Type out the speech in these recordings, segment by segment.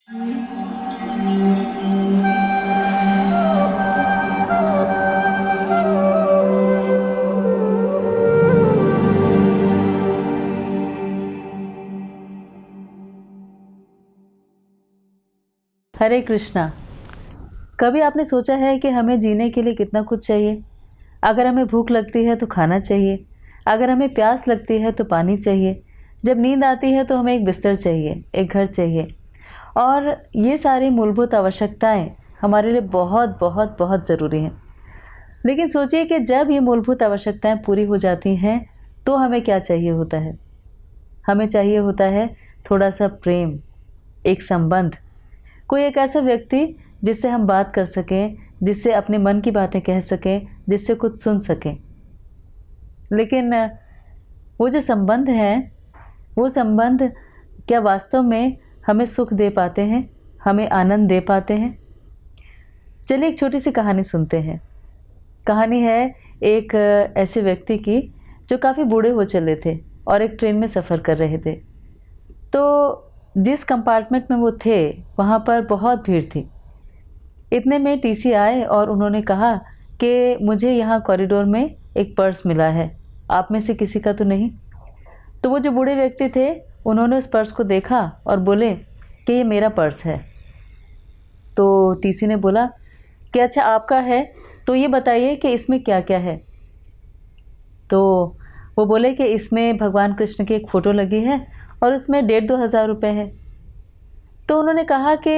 हरे कृष्णा। कभी आपने सोचा है कि हमें जीने के लिए कितना कुछ चाहिए? अगर हमें भूख लगती है तो खाना चाहिए, अगर हमें प्यास लगती है तो पानी चाहिए, जब नींद आती है तो हमें एक बिस्तर चाहिए, एक घर चाहिए। और ये सारी मूलभूत आवश्यकताएं हमारे लिए बहुत बहुत बहुत ज़रूरी हैं। लेकिन सोचिए कि जब ये मूलभूत आवश्यकताएं पूरी हो जाती हैं तो हमें क्या चाहिए होता है? हमें चाहिए होता है थोड़ा सा प्रेम, एक संबंध, कोई एक ऐसा व्यक्ति जिससे हम बात कर सकें, जिससे अपने मन की बातें कह सकें, जिससे कुछ सुन सकें। लेकिन वो जो संबंध हैं, वो संबंध क्या वास्तव में हमें सुख दे पाते हैं, हमें आनंद दे पाते हैं? चलिए एक छोटी सी कहानी सुनते हैं। कहानी है एक ऐसे व्यक्ति की जो काफ़ी बूढ़े हो चले थे और एक ट्रेन में सफ़र कर रहे थे। तो जिस कंपार्टमेंट में वो थे वहाँ पर बहुत भीड़ थी। इतने में टीसी आए और उन्होंने कहा कि मुझे यहाँ कॉरिडोर में एक पर्स मिला है, आप में से किसी का तो नहीं? तो वो जो बूढ़े व्यक्ति थे उन्होंने उस पर्स को देखा और बोले कि ये मेरा पर्स है। तो टीसी ने बोला कि अच्छा आपका है, तो ये बताइए कि इसमें क्या क्या है? तो वो बोले कि इसमें भगवान कृष्ण की एक फ़ोटो लगी है और उसमें 1,500-2,000 रुपये है। तो उन्होंने कहा कि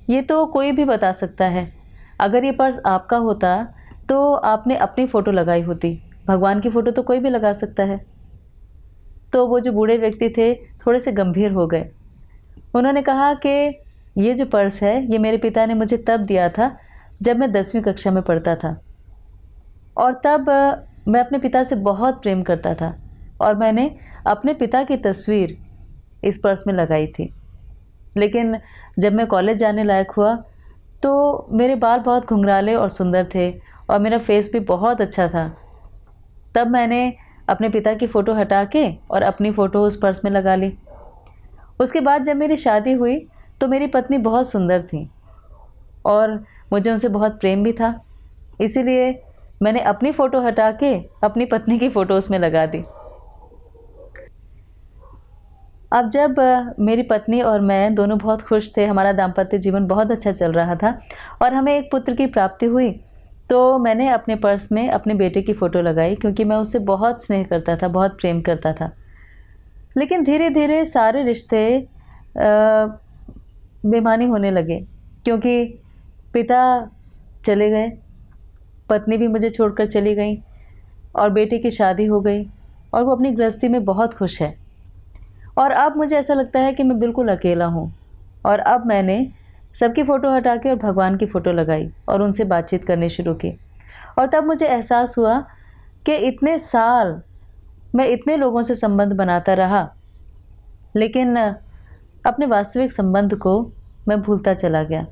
ये तो कोई भी बता सकता है, अगर ये पर्स आपका होता तो आपने अपनी फ़ोटो लगाई होती, भगवान की फ़ोटो तो कोई भी लगा सकता है। तो वो जो बूढ़े व्यक्ति थे थोड़े से गंभीर हो गए। उन्होंने कहा कि ये जो पर्स है ये मेरे पिता ने मुझे तब दिया था जब मैं 10वीं कक्षा में पढ़ता था, और तब मैं अपने पिता से बहुत प्रेम करता था और मैंने अपने पिता की तस्वीर इस पर्स में लगाई थी। लेकिन जब मैं कॉलेज जाने लायक हुआ तो मेरे बाल बहुत घुंघराले और सुंदर थे और मेरा फेस भी बहुत अच्छा था। तब मैंने अपने पिता की फ़ोटो हटा के और अपनी फ़ोटो उस पर्स में लगा ली। उसके बाद जब मेरी शादी हुई तो मेरी पत्नी बहुत सुंदर थी और मुझे उनसे बहुत प्रेम भी था, इसीलिए मैंने अपनी फ़ोटो हटा के अपनी पत्नी की फ़ोटो उसमें लगा दी। अब जब मेरी पत्नी और मैं दोनों बहुत खुश थे, हमारा दाम्पत्य जीवन बहुत अच्छा चल रहा था और हमें एक पुत्र की प्राप्ति हुई, तो मैंने अपने पर्स में अपने बेटे की फ़ोटो लगाई क्योंकि मैं उससे बहुत स्नेह करता था, बहुत प्रेम करता था। लेकिन धीरे धीरे सारे रिश्ते बेमानी होने लगे क्योंकि पिता चले गए, पत्नी भी मुझे छोड़कर चली गई और बेटे की शादी हो गई और वो अपनी गृहस्थी में बहुत खुश है। और अब मुझे ऐसा लगता है कि मैं बिल्कुल अकेला हूँ। और अब मैंने सबकी फ़ोटो हटा के और भगवान की फ़ोटो लगाई और उनसे बातचीत करनी शुरू की। और तब मुझे एहसास हुआ कि इतने साल मैं इतने लोगों से संबंध बनाता रहा, लेकिन अपने वास्तविक संबंध को मैं भूलता चला गया।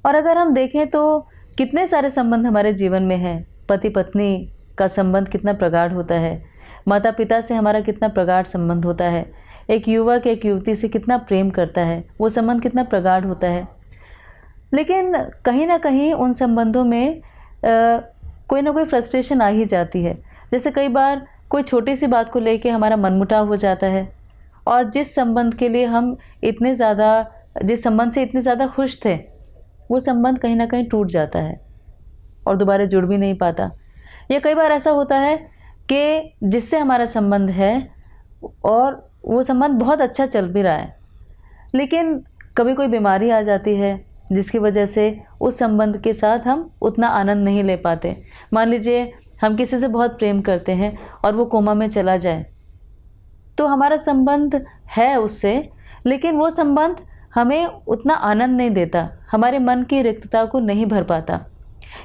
और अगर हम देखें तो कितने सारे संबंध हमारे जीवन में हैं। पति पत्नी का संबंध कितना प्रगाढ़ होता है, माता पिता से हमारा कितना प्रगाढ़ संबंध होता है, एक युवक एक युवती से कितना प्रेम करता है, वो संबंध कितना प्रगाढ़ होता है। लेकिन कहीं ना कहीं उन संबंधों में कोई ना कोई फ्रस्ट्रेशन आ ही जाती है। जैसे कई बार कोई छोटी सी बात को लेके हमारा मनमुटाव हो जाता है और जिस संबंध के लिए हम इतने ज़्यादा, जिस संबंध से इतने ज़्यादा खुश थे, वो संबंध कहीं ना कहीं टूट जाता है और दोबारा जुड़ भी नहीं पाता। या कई बार ऐसा होता है कि जिससे हमारा संबंध है और वो संबंध बहुत अच्छा चल भी रहा है, लेकिन कभी कोई बीमारी आ जाती है जिसकी वजह से उस संबंध के साथ हम उतना आनंद नहीं ले पाते। मान लीजिए हम किसी से बहुत प्रेम करते हैं और वो कोमा में चला जाए, तो हमारा संबंध है उससे, लेकिन वो संबंध हमें उतना आनंद नहीं देता, हमारे मन की रिक्तता को नहीं भर पाता।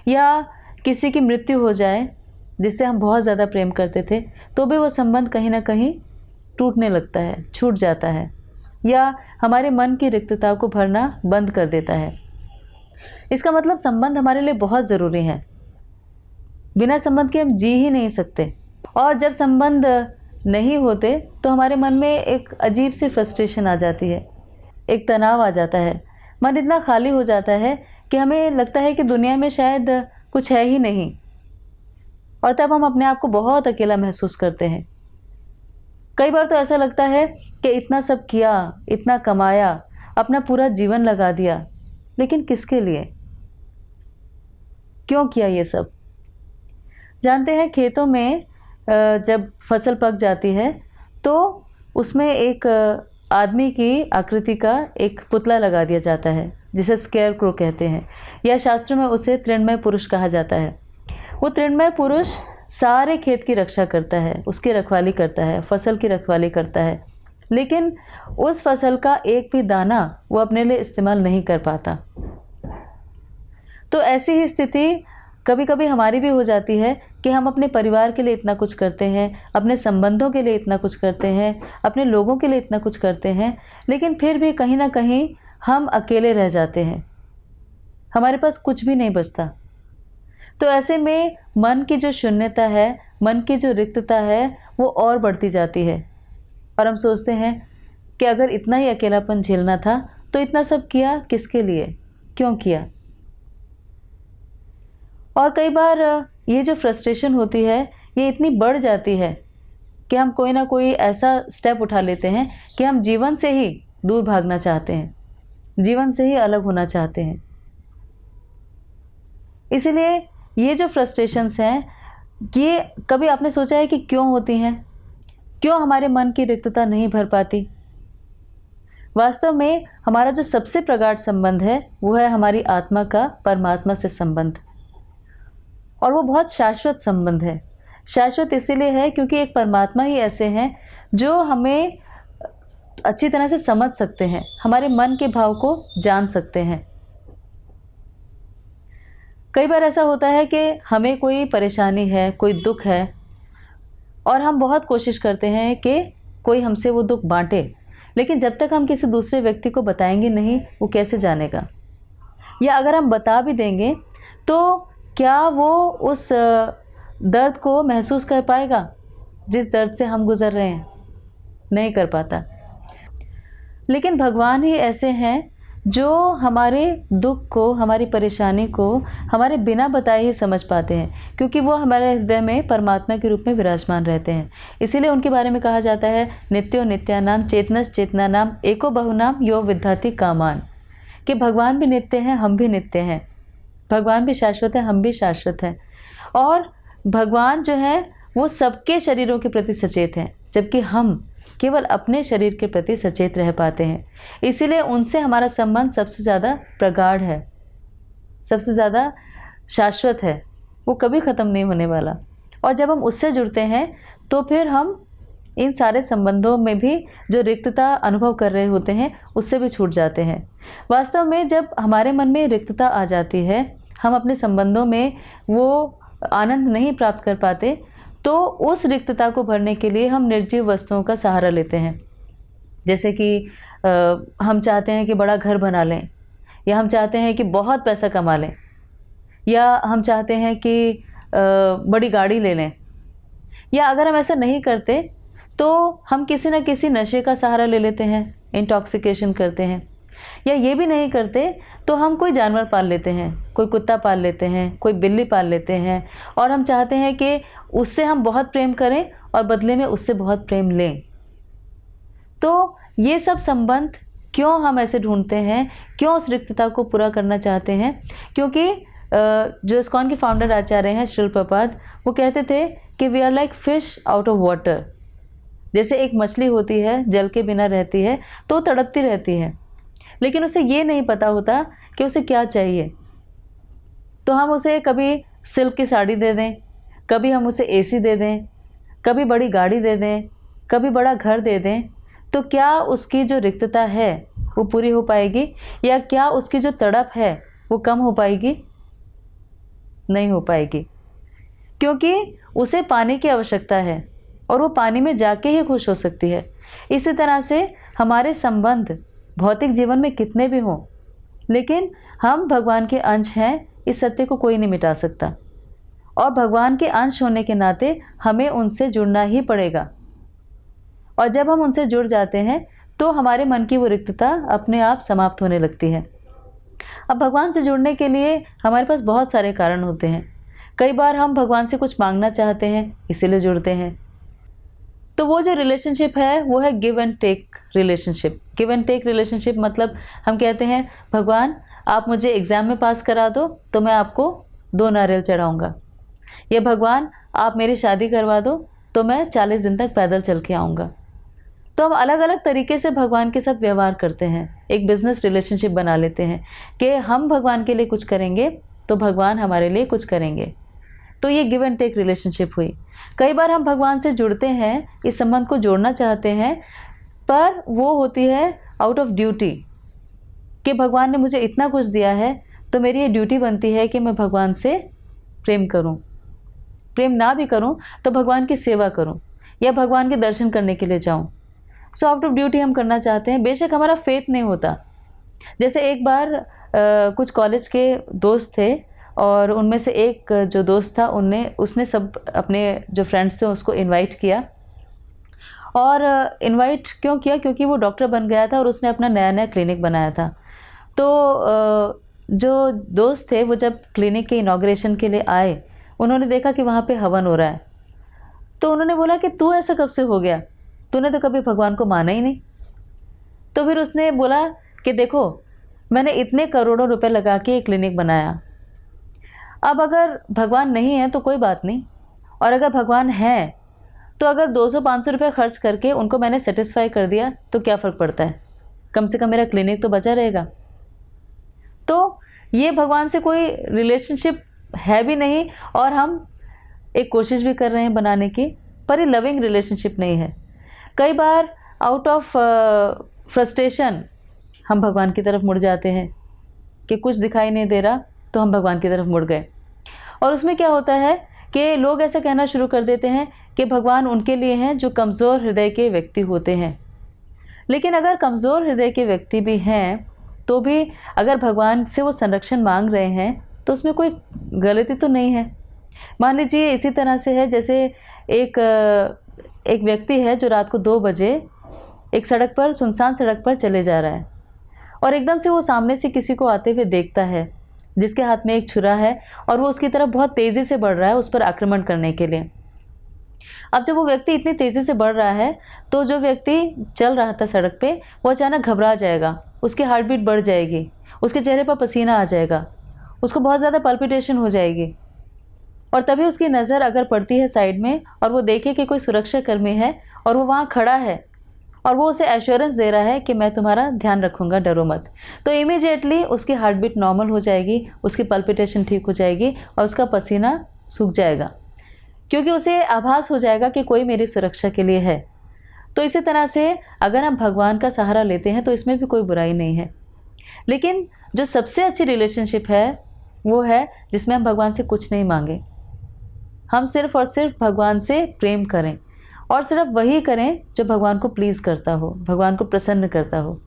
या किसी की मृत्यु हो जाए जिससे हम बहुत ज़्यादा प्रेम करते थे, तो भी वो संबंध कहीं ना कहीं टूटने लगता है, छूट जाता है, या हमारे मन की रिक्तता को भरना बंद कर देता है। इसका मतलब संबंध हमारे लिए बहुत ज़रूरी है, बिना संबंध के हम जी ही नहीं सकते। और जब संबंध नहीं होते तो हमारे मन में एक अजीब सी फ्रस्ट्रेशन आ जाती है, एक तनाव आ जाता है, मन इतना खाली हो जाता है कि हमें लगता है कि दुनिया में शायद कुछ है ही नहीं, और तब हम अपने आप को बहुत अकेला महसूस करते हैं। कई बार तो ऐसा लगता है कि इतना सब किया, इतना कमाया, अपना पूरा जीवन लगा दिया, लेकिन किसके लिए, क्यों किया ये सब। जानते हैं, खेतों में जब फसल पक जाती है तो उसमें एक आदमी की आकृति का एक पुतला लगा दिया जाता है, जिसे स्केयर क्रो कहते हैं, या शास्त्रों में उसे तृणमय पुरुष कहा जाता है। वो तृणमय पुरुष सारे खेत की रक्षा करता है, उसकी रखवाली करता है, फसल की रखवाली करता है, लेकिन उस फसल का एक भी दाना वो अपने लिए इस्तेमाल नहीं कर पाता। तो ऐसी ही स्थिति कभी कभी हमारी भी हो जाती है कि हम अपने परिवार के लिए इतना कुछ करते हैं, अपने संबंधों के लिए इतना कुछ करते हैं, अपने लोगों के लिए इतना कुछ करते हैं, लेकिन फिर भी कहीं ना कहीं हम अकेले रह जाते हैं, हमारे पास कुछ भी नहीं बचता। तो ऐसे में मन की जो शून्यता है, मन की जो रिक्तता है, वो और बढ़ती जाती है, और हम सोचते हैं कि अगर इतना ही अकेलापन झेलना था तो इतना सब किया किसके लिए, क्यों किया। और कई बार ये जो फ्रस्ट्रेशन होती है ये इतनी बढ़ जाती है कि हम कोई ना कोई ऐसा स्टेप उठा लेते हैं कि हम जीवन से ही दूर भागना चाहते हैं, जीवन से ही अलग होना चाहते हैं। इसीलिए ये जो फ्रस्ट्रेशंस हैं, ये कभी आपने सोचा है कि क्यों होती हैं, क्यों हमारे मन की रिक्तता नहीं भर पाती। वास्तव में हमारा जो सबसे प्रगाढ़ संबंध है वो है हमारी आत्मा का परमात्मा से संबंध, और वो बहुत शाश्वत संबंध है। शाश्वत इसीलिए है क्योंकि एक परमात्मा ही ऐसे हैं जो हमें अच्छी तरह से समझ सकते हैं, हमारे मन के भाव को जान सकते हैं। कई बार ऐसा होता है कि हमें कोई परेशानी है, कोई दुख है, और हम बहुत कोशिश करते हैं कि कोई हमसे वो दुख बांटे, लेकिन जब तक हम किसी दूसरे व्यक्ति को बताएंगे नहीं, वो कैसे जानेगा। या अगर हम बता भी देंगे तो क्या वो उस दर्द को महसूस कर पाएगा जिस दर्द से हम गुजर रहे हैं, नहीं कर पाता। लेकिन भगवान ही ऐसे हैं जो हमारे दुख को, हमारी परेशानी को हमारे बिना बताए ही समझ पाते हैं, क्योंकि वो हमारे हृदय में परमात्मा के रूप में विराजमान रहते हैं। इसीलिए उनके बारे में कहा जाता है, नित्यो नित्यानाम चेतनस चेतनानाम एको बहुनाम यो विद्धाति कामान, कि भगवान भी नित्य हैं, हम भी नित्य हैं, भगवान भी शाश्वत है, हम भी शाश्वत हैं। और भगवान जो है वो सबके शरीरों के प्रति सचेत हैं, जबकि हम केवल अपने शरीर के प्रति सचेत रह पाते हैं। इसीलिए उनसे हमारा संबंध सबसे ज़्यादा प्रगाढ़ है, सबसे ज़्यादा शाश्वत है, वो कभी ख़त्म नहीं होने वाला। और जब हम उससे जुड़ते हैं तो फिर हम इन सारे संबंधों में भी जो रिक्तता अनुभव कर रहे होते हैं उससे भी छूट जाते हैं। वास्तव में जब हमारे मन में रिक्तता आ जाती है, हम अपने संबंधों में वो आनंद नहीं प्राप्त कर पाते, तो उस रिक्तता को भरने के लिए हम निर्जीव वस्तुओं का सहारा लेते हैं। जैसे कि हम चाहते हैं कि बड़ा घर बना लें, या हम चाहते हैं कि बहुत पैसा कमा लें, या हम चाहते हैं कि बड़ी गाड़ी ले लें। या अगर हम ऐसा नहीं करते तो हम किसी न किसी नशे का सहारा ले लेते हैं, इंटॉक्सिकेशन करते हैं। या ये भी नहीं करते तो हम कोई जानवर पाल लेते हैं, कोई कुत्ता पाल लेते हैं, कोई बिल्ली पाल लेते हैं, और हम चाहते हैं कि उससे हम बहुत प्रेम करें और बदले में उससे बहुत प्रेम लें। तो ये सब संबंध क्यों हम ऐसे ढूंढते हैं, क्यों उस रिक्तता को पूरा करना चाहते हैं? क्योंकि जो इस्कॉन के फाउंडर आचार्य हैं श्रील प्रभुपाद, वो कहते थे कि we are like fish out of water. जैसे एक मछली होती है, जल के बिना रहती है तो तड़पती रहती है, लेकिन उसे ये नहीं पता होता कि उसे क्या चाहिए। तो हम उसे कभी सिल्क की साड़ी दे दें, कभी हम उसे एसी दे दें, कभी बड़ी गाड़ी दे दें, कभी बड़ा घर दे दें, तो क्या उसकी जो रिक्तता है वो पूरी हो पाएगी? या क्या उसकी जो तड़प है वो कम हो पाएगी? नहीं हो पाएगी, क्योंकि उसे पानी की आवश्यकता है और वो पानी में जाके ही खुश हो सकती है। इसी तरह से हमारे संबंध भौतिक जीवन में कितने भी हों, लेकिन हम भगवान के अंश हैं, इस सत्य को कोई नहीं मिटा सकता। और भगवान के अंश होने के नाते हमें उनसे जुड़ना ही पड़ेगा। और जब हम उनसे जुड़ जाते हैं तो हमारे मन की वो रिक्तता अपने आप समाप्त होने लगती है। अब भगवान से जुड़ने के लिए हमारे पास बहुत सारे कारण होते हैं। कई बार हम भगवान से कुछ मांगना चाहते हैं, इसीलिए जुड़ते हैं। तो वो जो रिलेशनशिप है वो है give and take relationship. Give and take relationship मतलब हम कहते हैं, भगवान आप मुझे एग्ज़ाम में पास करा दो तो मैं आपको 2 नारियल चढ़ाऊँगा, या भगवान आप मेरी शादी करवा दो तो मैं 40 दिन तक पैदल चल के आऊँगा। तो हम अलग अलग तरीके से भगवान के साथ व्यवहार करते हैं, एक बिजनेस रिलेशनशिप बना लेते हैं कि हम भगवान के लिए कुछ करेंगे तो भगवान हमारे लिए कुछ करेंगे। तो ये गिव एंड टेक रिलेशनशिप हुई। कई बार हम भगवान से जुड़ते हैं, इस संबंध को जोड़ना चाहते हैं, पर वो होती है आउट ऑफ ड्यूटी कि भगवान ने मुझे इतना कुछ दिया है तो मेरी ये ड्यूटी बनती है कि मैं भगवान से प्रेम करूं। प्रेम ना भी करूं तो भगवान की सेवा करूं या भगवान के दर्शन करने के लिए जाऊं। सो आउट ऑफ ड्यूटी हम करना चाहते हैं, बेशक हमारा फेथ नहीं होता। जैसे एक बार कुछ कॉलेज के दोस्त थे और उनमें से एक जो दोस्त था उसने सब अपने जो फ्रेंड्स थे उसको इनवाइट किया। और इनवाइट क्यों किया? क्योंकि वो डॉक्टर बन गया था और उसने अपना नया नया क्लिनिक बनाया था। तो जो दोस्त थे वो जब क्लिनिक के इनॉग्रेशन के लिए आए, उन्होंने देखा कि वहाँ पे हवन हो रहा है। तो उन्होंने बोला कि तू ऐसा कब से हो गया, तूने तो कभी भगवान को माना ही नहीं। तो फिर उसने बोला कि देखो, मैंने इतने करोड़ों रुपए लगा के एक क्लिनिक बनाया, अब अगर भगवान नहीं है तो कोई बात नहीं, और अगर भगवान है तो अगर 200-500 रुपये खर्च करके उनको मैंने सेटिस्फाई कर दिया तो क्या फ़र्क पड़ता है, कम से कम मेरा क्लिनिक तो बचा रहेगा। तो ये भगवान से कोई रिलेशनशिप है भी नहीं और हम एक कोशिश भी कर रहे हैं बनाने की, पर ये लविंग रिलेशनशिप नहीं है। कई बार आउट ऑफ फ्रस्ट्रेशन हम भगवान की तरफ मुड़ जाते हैं कि कुछ दिखाई नहीं दे रहा तो हम भगवान की तरफ मुड़ गए। और उसमें क्या होता है कि लोग ऐसा कहना शुरू कर देते हैं कि भगवान उनके लिए हैं जो कमज़ोर हृदय के व्यक्ति होते हैं। लेकिन अगर कमज़ोर हृदय के व्यक्ति भी हैं तो भी अगर भगवान से वो संरक्षण मांग रहे हैं तो उसमें कोई गलती तो नहीं है। मान लीजिए इसी तरह से है, जैसे एक व्यक्ति है जो रात को 2 बजे एक सड़क पर, सुनसान सड़क पर चले जा रहा है और एकदम से वो सामने से किसी को आते हुए देखता है जिसके हाथ में एक छुरा है और वो उसकी तरफ बहुत तेज़ी से बढ़ रहा है उस पर आक्रमण करने के लिए। अब जब वो व्यक्ति इतनी तेज़ी से बढ़ रहा है तो जो व्यक्ति चल रहा था सड़क पे वो अचानक घबरा जाएगा, उसकी हार्ट बीट बढ़ जाएगी, उसके चेहरे पर पसीना आ जाएगा, उसको बहुत ज़्यादा पल्पिटेशन हो जाएगी। और तभी उसकी नज़र अगर पड़ती है साइड में और वो देखे कि कोई सुरक्षा कर्मी है और वो वहाँ खड़ा है और वो उसे एश्योरेंस दे रहा है कि मैं तुम्हारा ध्यान रखूँगा, डरो मत, तो इमीडिएटली उसकी हार्ट बीट नॉर्मल हो जाएगी, उसकी पल्पिटेशन ठीक हो जाएगी और उसका पसीना सूख जाएगा, क्योंकि उसे आभास हो जाएगा कि कोई मेरी सुरक्षा के लिए है। तो इसी तरह से अगर हम भगवान का सहारा लेते हैं तो इसमें भी कोई बुराई नहीं है। लेकिन जो सबसे अच्छी रिलेशनशिप है वो है जिसमें हम भगवान से कुछ नहीं मांगे, हम सिर्फ और सिर्फ भगवान से प्रेम करें और सिर्फ वही करें जो भगवान को प्लीज़ करता हो, भगवान को प्रसन्न करता हो।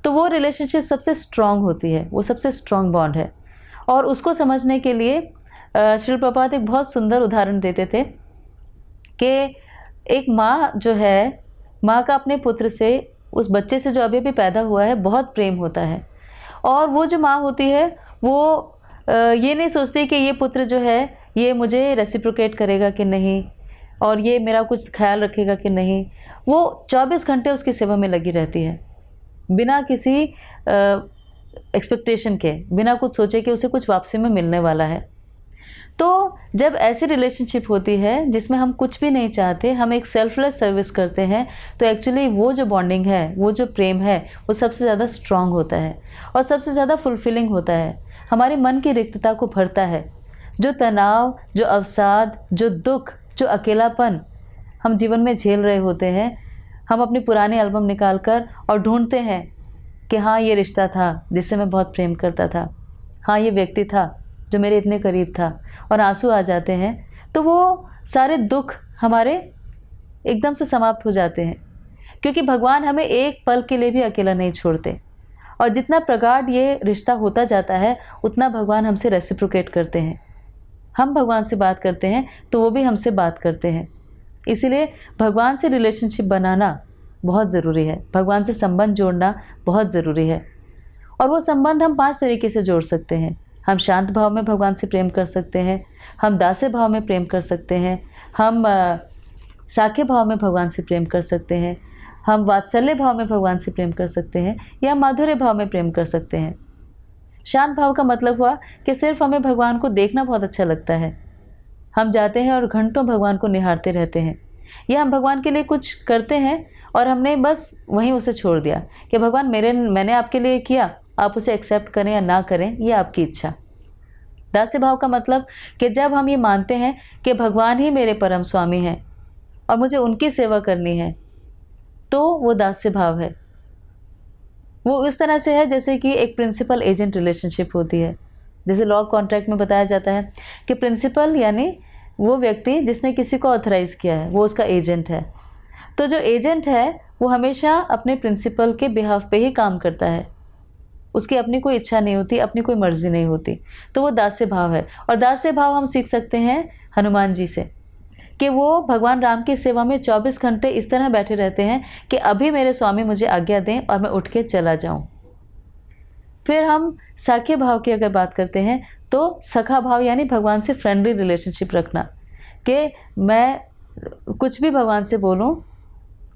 तो वो रिलेशनशिप सबसे स्ट्रॉन्ग होती है, वो सबसे स्ट्रॉन्ग बॉन्ड है। और उसको समझने के लिए श्रील प्रभुपाद एक बहुत सुंदर उदाहरण देते थे कि एक माँ जो है, माँ का अपने पुत्र से, उस बच्चे से जो अभी अभी पैदा हुआ है, बहुत प्रेम होता है। और वो जो माँ होती है वो ये नहीं सोचती कि ये पुत्र जो है ये मुझे रेसिप्रोकेट करेगा कि नहीं और ये मेरा कुछ ख्याल रखेगा कि नहीं। वो 24 घंटे उसकी सेवा में लगी रहती है बिना किसी एक्सपेक्टेशन के, बिना कुछ सोचे कि उसे कुछ वापसी में मिलने वाला है। तो जब ऐसी रिलेशनशिप होती है जिसमें हम कुछ भी नहीं चाहते, हम एक सेल्फलेस सर्विस करते हैं, तो एक्चुअली वो जो बॉन्डिंग है, वो जो प्रेम है, वो सबसे ज़्यादा स्ट्रॉन्ग होता है और सबसे ज़्यादा फुलफिलिंग होता है, हमारे मन की रिक्तता को भरता है। जो तनाव, जो अवसाद, जो दुख, जो अकेलापन हम जीवन में झेल रहे होते हैं, हम अपनी पुरानी एल्बम निकाल कर और ढूंढते हैं कि हाँ ये रिश्ता था जिससे मैं बहुत प्रेम करता था, हाँ ये व्यक्ति था जो मेरे इतने करीब था, और आंसू आ जाते हैं, तो वो सारे दुख हमारे एकदम से समाप्त हो जाते हैं, क्योंकि भगवान हमें एक पल के लिए भी अकेला नहीं छोड़ते। और जितना प्रगाढ़ ये रिश्ता होता जाता है उतना भगवान हमसे रेसिप्रोकेट करते हैं। हम भगवान से बात करते हैं तो वो भी हमसे बात करते हैं। इसीलिए भगवान से रिलेशनशिप बनाना बहुत ज़रूरी है। भगवान से संबंध जोड़ना बहुत ज़रूरी है। और वो संबंध हम 5 तरीके से जोड़ सकते हैं। हम शांत भाव में भगवान से प्रेम कर सकते हैं, हम दास्य भाव में प्रेम कर सकते हैं, हम साख्य भाव में भगवान से प्रेम कर सकते हैं, हम वात्सल्य भाव में भगवान से प्रेम कर सकते हैं, या माधुर्य भाव में प्रेम कर सकते हैं। शांत भाव का मतलब हुआ कि सिर्फ हमें भगवान को देखना बहुत अच्छा लगता है। हम जाते हैं और घंटों भगवान को निहारते रहते हैं, या हम भगवान के लिए कुछ करते हैं और हमने बस वहीं उसे छोड़ दिया कि भगवान मैंने आपके लिए किया, आप उसे एक्सेप्ट करें या ना करें, ये आपकी इच्छा। दास्य भाव का मतलब कि जब हम ये मानते हैं कि भगवान ही मेरे परम स्वामी हैं और मुझे उनकी सेवा करनी है, तो वो दास्य भाव है। वो इस तरह से है जैसे कि एक प्रिंसिपल एजेंट रिलेशनशिप होती है। जैसे लॉ कॉन्ट्रैक्ट में बताया जाता है कि प्रिंसिपल यानी वो व्यक्ति जिसने किसी को ऑथराइज़ किया है, वो उसका एजेंट है। तो जो एजेंट है वो हमेशा अपने प्रिंसिपल के बिहाफ पे ही काम करता है, उसकी अपनी कोई इच्छा नहीं होती, अपनी कोई मर्जी नहीं होती। तो वो दास्य भाव है। और दास्य भाव हम सीख सकते हैं हनुमान जी से कि वो भगवान राम की सेवा में 24 घंटे इस तरह बैठे रहते हैं कि अभी मेरे स्वामी मुझे आज्ञा दें और मैं उठ के चला जाऊं। फिर हम साख्य भाव की अगर बात करते हैं तो सखा भाव यानी भगवान से फ्रेंडली रिलेशनशिप रखना, कि मैं कुछ भी भगवान से बोलूं,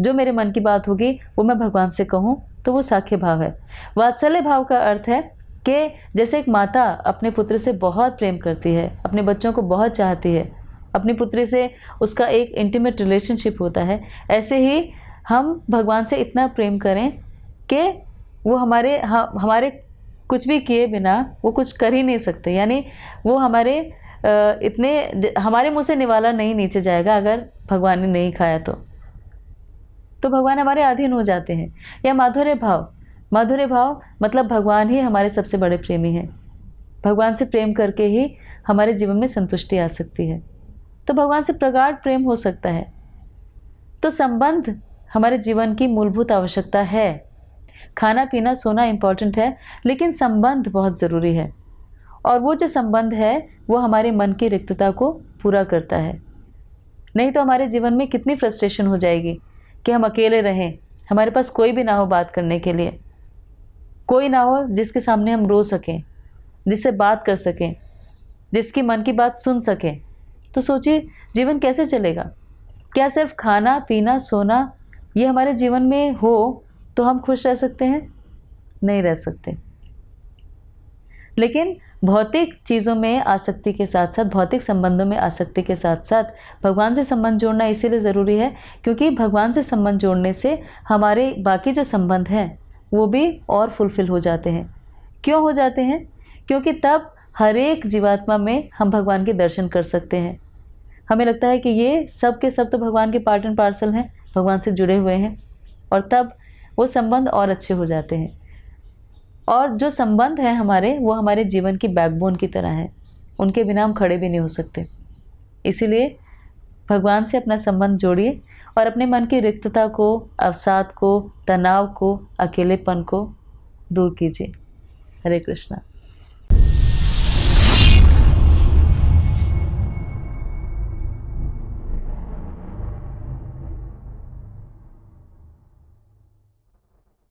जो मेरे मन की बात होगी वो मैं भगवान से कहूं, तो वो साख्य भाव है। वात्सल्य भाव का अर्थ है कि जैसे एक माता अपने पुत्र से बहुत प्रेम करती है, अपने बच्चों को बहुत चाहती है, अपनी पुत्री से उसका एक इंटीमेट रिलेशनशिप होता है, ऐसे ही हम भगवान से इतना प्रेम करें कि वो हमारे कुछ भी किए बिना वो कुछ कर ही नहीं सकते। यानी वो हमारे मुंह से निवाला नहीं नीचे जाएगा अगर भगवान ने नहीं खाया तो भगवान हमारे अधीन हो जाते हैं। या माधुर्य भाव मतलब भगवान ही हमारे सबसे बड़े प्रेमी हैं। भगवान से प्रेम करके ही हमारे जीवन में संतुष्टि आ सकती है, तो भगवान से प्रगाढ़ प्रेम हो सकता है। तो संबंध हमारे जीवन की मूलभूत आवश्यकता है। खाना पीना सोना इम्पॉर्टेंट है, लेकिन संबंध बहुत ज़रूरी है। और वो जो संबंध है वो हमारे मन की रिक्तता को पूरा करता है। नहीं तो हमारे जीवन में कितनी फ्रस्ट्रेशन हो जाएगी कि हम अकेले रहें, हमारे पास कोई भी ना हो बात करने के लिए, कोई ना हो जिसके सामने हम रो सकें, जिससे बात कर सकें, जिसकी मन की बात सुन सकें। तो सोचिए जीवन कैसे चलेगा। क्या सिर्फ खाना पीना सोना ये हमारे जीवन में हो तो हम खुश रह सकते हैं? नहीं रह सकते। लेकिन भौतिक चीज़ों में आसक्ति के साथ साथ, भौतिक संबंधों में आसक्ति के साथ साथ भगवान से संबंध जोड़ना इसीलिए ज़रूरी है क्योंकि भगवान से संबंध जोड़ने से हमारे बाकी जो संबंध हैं वो भी और फुलफिल हो जाते हैं। क्यों हो जाते हैं? क्योंकि तब हर एक जीवात्मा में हम भगवान के दर्शन कर सकते हैं। हमें लगता है कि ये सब के सब तो भगवान के पार्ट एंड पार्सल हैं, भगवान से जुड़े हुए हैं, और तब वो संबंध और अच्छे हो जाते हैं। और जो संबंध हैं हमारे, वो हमारे जीवन की बैकबोन की तरह हैं, उनके बिना हम खड़े भी नहीं हो सकते। इसीलिए भगवान से अपना संबंध जोड़िए और अपने मन की रिक्तता को, अवसाद को, तनाव को, अकेलेपन को दूर कीजिए। हरे कृष्णा।